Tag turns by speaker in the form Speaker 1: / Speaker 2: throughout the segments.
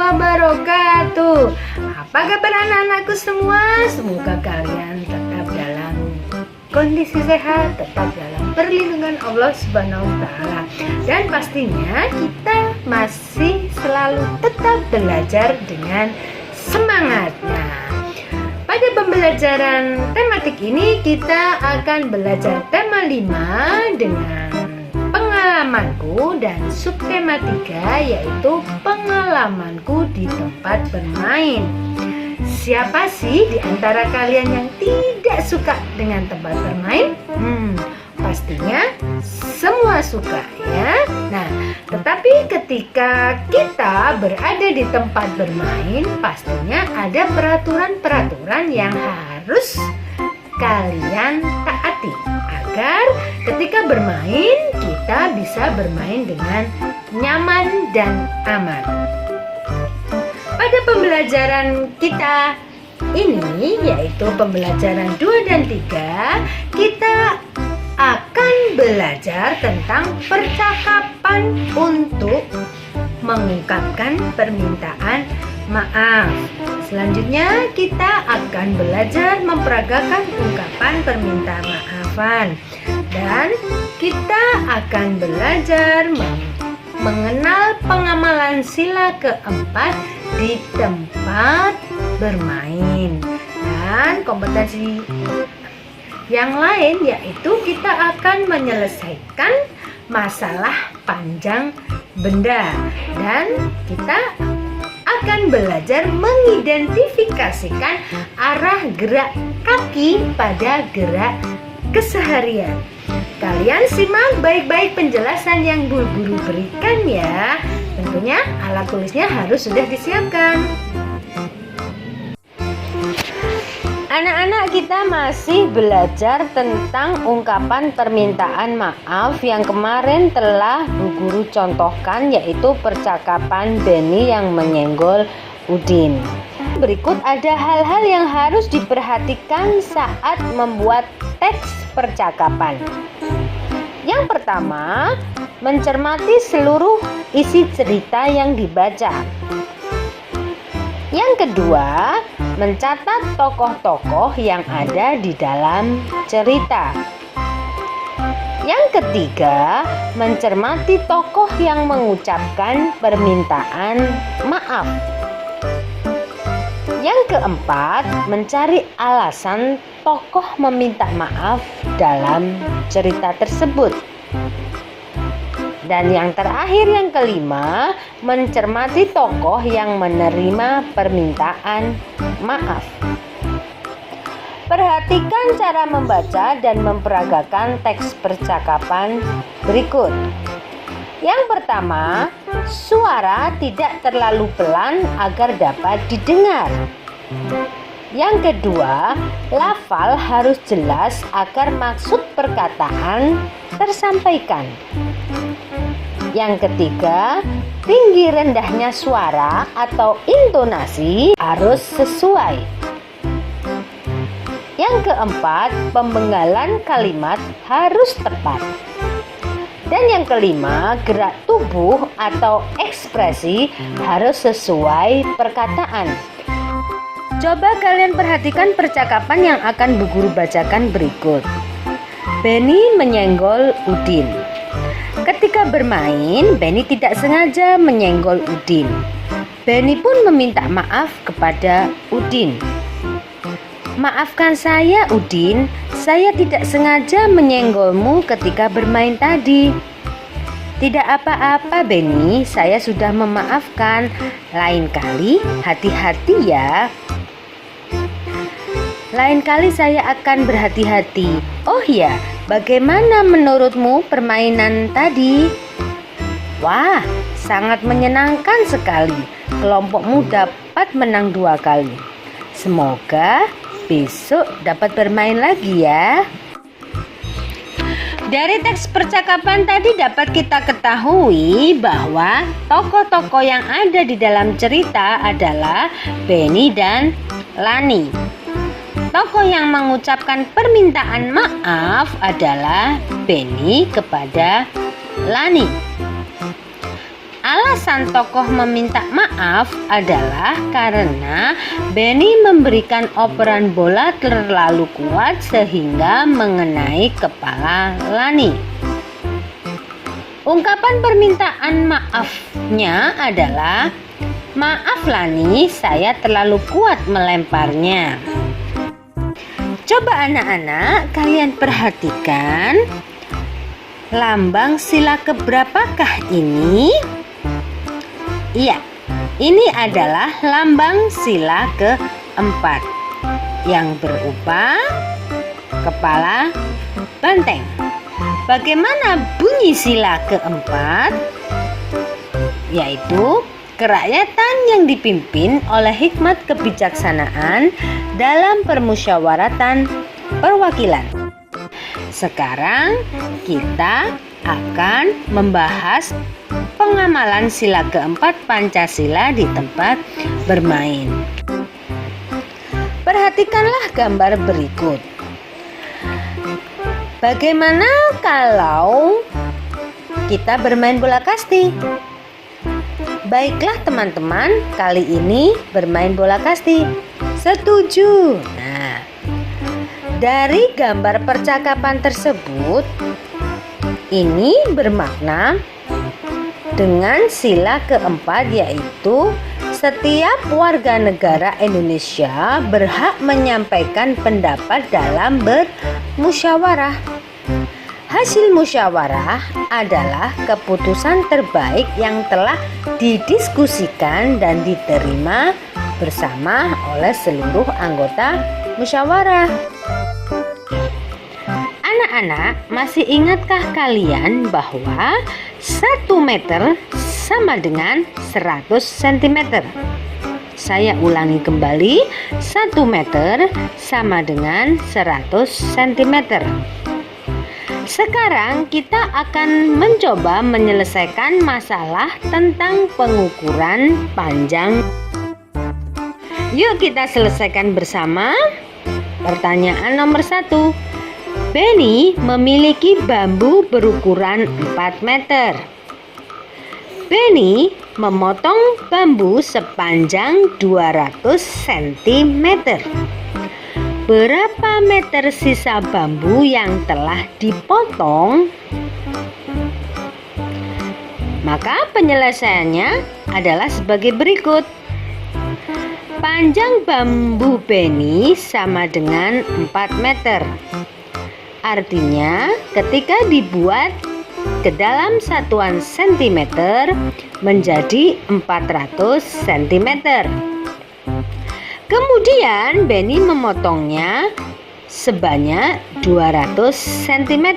Speaker 1: wabarakatuh. Apa kabar anak-anakku semua? Semoga kalian tetap dalam kondisi sehat, tetap dalam perlindungan Allah Subhanahu wa Ta'ala. Dan pastinya kita masih selalu tetap belajar dengan semangat. Nah, pada pembelajaran tematik ini kita akan belajar tema 5 dengan pengalamanku dan subtema 3 yaitu pengalamanku di tempat bermain. Siapa sih di antara kalian yang tidak suka dengan tempat bermain? Pastinya semua suka ya. Nah, tetapi ketika kita berada di tempat bermain, pastinya ada peraturan-peraturan yang harus kalian taati agar ketika bermain kita bisa bermain dengan nyaman dan aman. Pada pembelajaran kita ini yaitu pembelajaran 2 dan 3, kita akan belajar tentang percakapan untuk mengungkapkan permintaan maaf. Selanjutnya kita akan belajar memperagakan ungkapan permintaan maafan. Dan kita akan belajar mengenal pengamalan sila keempat di tempat bermain. Dan kompetensi yang lain yaitu kita akan menyelesaikan masalah panjang benda. Dan kita akan belajar mengidentifikasikan arah gerak kaki pada gerak keseharian. Kalian simak baik-baik penjelasan yang guru berikan ya. Tentunya alat tulisnya harus sudah disiapkan. Anak-anak, kita masih belajar tentang ungkapan permintaan maaf yang kemarin telah Bu Guru contohkan, yaitu percakapan Benny yang menyenggol Udin. Berikut ada hal-hal yang harus diperhatikan saat membuat teks percakapan. Yang pertama, mencermati seluruh isi cerita yang dibaca. Yang kedua, mencatat tokoh-tokoh yang ada di dalam cerita. Yang ketiga, mencermati tokoh yang mengucapkan permintaan maaf. Yang keempat, mencari alasan tokoh meminta maaf dalam cerita tersebut. Dan yang terakhir, yang kelima, mencermati tokoh yang menerima permintaan maaf. Perhatikan cara membaca dan memperagakan teks percakapan berikut. Yang pertama, suara tidak terlalu pelan agar dapat didengar. Yang kedua, lafal harus jelas agar maksud perkataan tersampaikan. Yang ketiga, tinggi rendahnya suara atau intonasi harus sesuai. Yang keempat, pembenggalan kalimat harus tepat. Dan yang kelima, gerak tubuh atau ekspresi harus sesuai perkataan. Coba kalian perhatikan percakapan yang akan Bu Guru bacakan berikut. Benny menyenggol Udin. Ketika bermain, Benny tidak sengaja menyenggol Udin. Benny pun meminta maaf kepada Udin. Maafkan saya, Udin. Saya tidak sengaja menyenggolmu ketika bermain tadi. Tidak apa-apa, Benny. Saya sudah memaafkan. Lain kali hati-hati ya. Lain kali saya akan berhati-hati. Oh ya, bagaimana menurutmu permainan tadi? Wah, sangat menyenangkan sekali. Kelompokmu dapat menang 2 kali. Semoga besok dapat bermain lagi ya. Dari teks percakapan tadi dapat kita ketahui bahwa tokoh-tokoh yang ada di dalam cerita adalah Benny dan Lani. Tokoh yang mengucapkan permintaan maaf adalah Benny kepada Lani. Alasan tokoh meminta maaf adalah karena Benny memberikan operan bola terlalu kuat sehingga mengenai kepala Lani. Ungkapan permintaan maafnya adalah, "Maaf Lani, saya terlalu kuat melemparnya." Coba anak-anak kalian perhatikan lambang sila keberapakah ini? Iya, ini adalah lambang sila keempat yang berupa kepala banteng. Bagaimana bunyi sila keempat? Yaitu kerakyatan yang dipimpin oleh hikmat kebijaksanaan dalam permusyawaratan perwakilan. Sekarang kita akan membahas pengamalan sila keempat Pancasila di tempat bermain. Perhatikanlah gambar berikut. Bagaimana kalau kita bermain bola kasti? Baiklah teman-teman, kali ini bermain bola kasti. Setuju. Nah, dari gambar percakapan tersebut, ini bermakna dengan sila keempat, yaitu setiap warga negara Indonesia berhak menyampaikan pendapat dalam bermusyawarah. Hasil musyawarah adalah keputusan terbaik yang telah didiskusikan dan diterima bersama oleh seluruh anggota musyawarah. Anak-anak, masih ingatkah kalian bahwa 1 meter sama dengan 100 cm? Saya ulangi kembali, 1 meter sama dengan 100 cm. Sekarang kita akan mencoba menyelesaikan masalah tentang pengukuran panjang. Yuk kita selesaikan bersama. Pertanyaan nomor 1. Benny memiliki bambu berukuran 4 meter. Benny memotong bambu sepanjang 200 cm. Berapa meter sisa bambu yang telah dipotong? Maka penyelesaiannya adalah sebagai berikut. Panjang bambu Benny sama dengan 4 meter. Artinya ketika dibuat ke dalam satuan sentimeter menjadi 400 cm. Kemudian Benny memotongnya sebanyak 200 cm.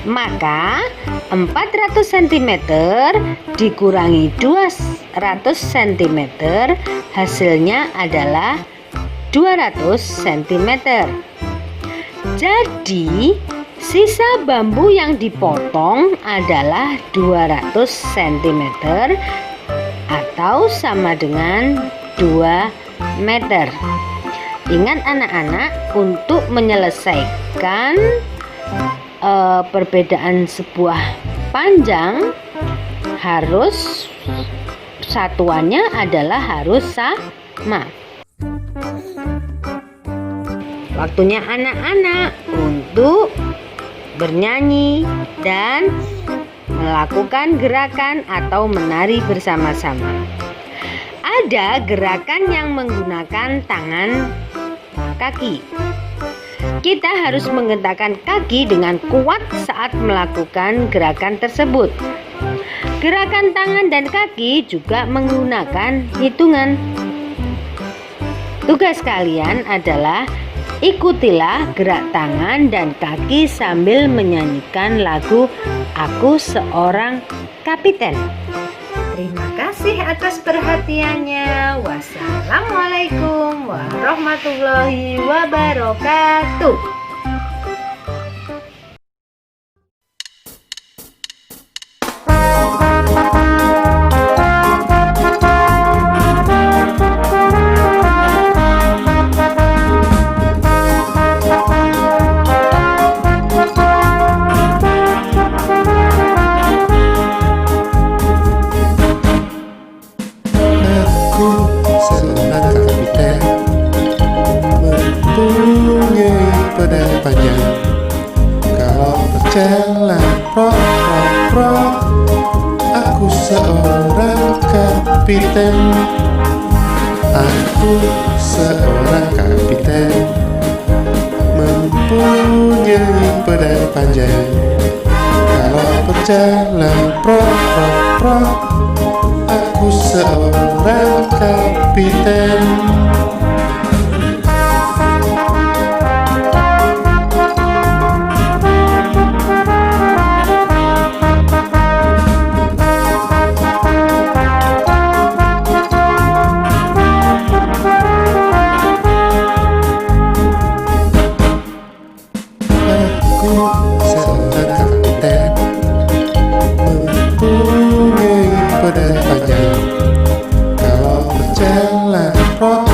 Speaker 1: Maka 400 cm dikurangi 200 cm hasilnya adalah 200 cm. Jadi sisa bambu yang dipotong adalah 200 cm atau sama dengan 2 meter. Ingat anak-anak, untuk menyelesaikan perbedaan sebuah panjang harus satuannya adalah harus sama. Waktunya anak-anak untuk bernyanyi dan melakukan gerakan atau menari bersama-sama. Ada gerakan yang menggunakan tangan kaki. Kita harus menggerakkan kaki dengan kuat saat melakukan gerakan tersebut. Gerakan tangan dan kaki juga menggunakan hitungan. Tugas kalian adalah ikutilah gerak tangan dan kaki sambil menyanyikan lagu Aku Seorang Kapiten. Terima kasih atas perhatiannya. Wassalamualaikum warahmatullahi wabarakatuh.
Speaker 2: Aku seorang kapiten, mempunyai pedang panjang. Kalau berjalan prok, aku seorang kapiten. Aku seorang kapiten, mempunyai pedang panjang. Kalau berjalan prok, aku seorang kapiten. Aku seorang kapiten, mempunyai pedang panjang. Kalau berjalan prok,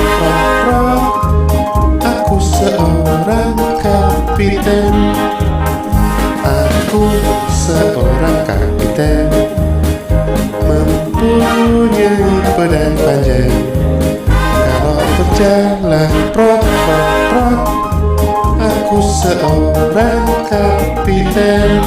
Speaker 2: aku seorang kapiten. Aku seorang kapiten, mempunyai pedang panjang. Kalau berjalan prok, aku seorang kapiten.